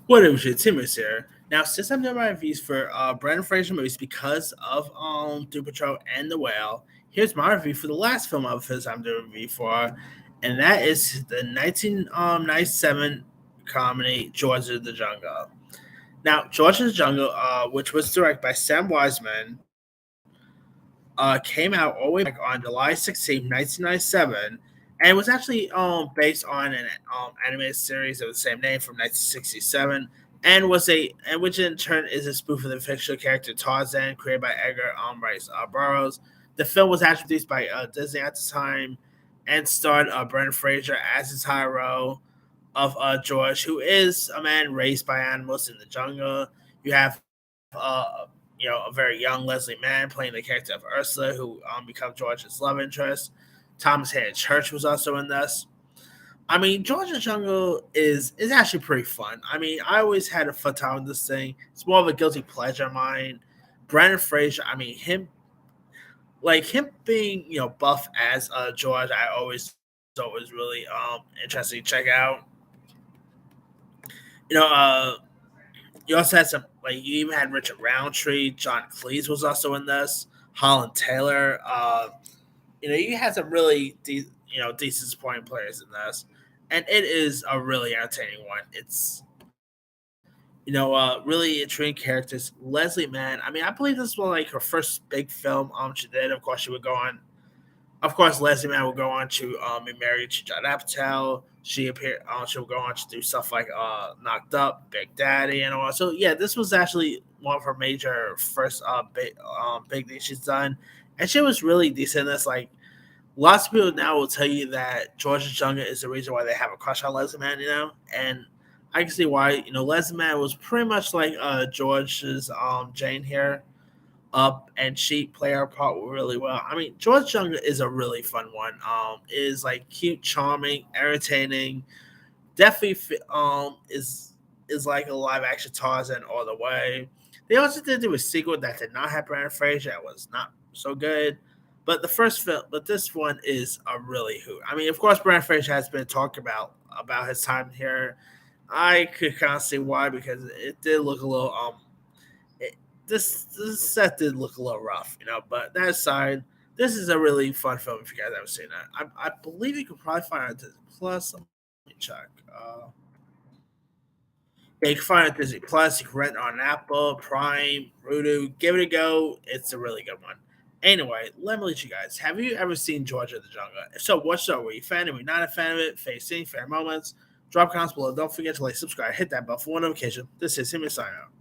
What it was your Timmons here. Now, since I'm doing my reviews for Brendan Fraser movies because of Doom Patrol and The Whale, here's my review for the last film of his I'm doing a review for, and that is the 1997 comedy George of the Jungle. Now, George of the Jungle, which was directed by Sam Wiseman, came out all the way back on July 16, 1997, and was actually based on an animated series of the same name from 1967, and was a and which in turn is a spoof of the fictional character Tarzan, created by Edgar Rice Burroughs. The film was actually produced by Disney at the time, and starred Brendan Fraser as the Tyro of George, who is a man raised by animals in the jungle. You have a very young Leslie Mann playing the character of Ursula, who becomes George's love interest. Thomas Hayden Church was also in this. I mean, Georgia Jungle is actually pretty fun. I mean, I always had a fun time with this thing. It's more of a guilty pleasure of mine. Brandon Fraser, I mean, him being buff as George, I always thought was really interesting to check out. You know, you also had some you even had Richard Roundtree, John Cleese was also in this, Holland Taylor. You had some really decent supporting players in this, and it is a really entertaining one. It's really intriguing characters. Leslie Mann. I mean, I believe this was like her first big film. She did. Of course, she would go on. Of course, Leslie Mann would go on to be married to Judd Apatow. She appeared. She would go on to do stuff like Knocked Up, Big Daddy, and all. So yeah, this was actually one of her major first big things she's done, and she was really decent in this. Like lots of people now will tell you that Georgia Junga is the reason why they have a crush on Leslie Mann, and I can see why. Leslie Mann was pretty much like George's Jane here, up and she play her part really well. I mean, George Junga is a really fun one. Is like cute, charming, entertaining. Definitely is like a live action Tarzan all the way. They also did do a sequel that did not have Brandon Fraser. That was not so good. But this one is a really hoot. I mean, of course, Brandon Fraser has been talked about his time here. I could kind of see why because it did look a little it, this set did look a little rough, But that aside, this is a really fun film if you guys haven't seen it. I believe you can probably find it on Disney Plus. Let me check. Yeah, you can find it on Disney Plus. You can rent it on Apple, Prime, Rudu. Give it a go. It's a really good one. Anyway, let me let you guys. Have you ever seen Georgia of the Jungle? If so, what show? Were you a fan? Were you not a fan of it? Facing fair moments. Drop comments below. Don't forget to like, subscribe, hit that bell for one notification. This is Him signing out.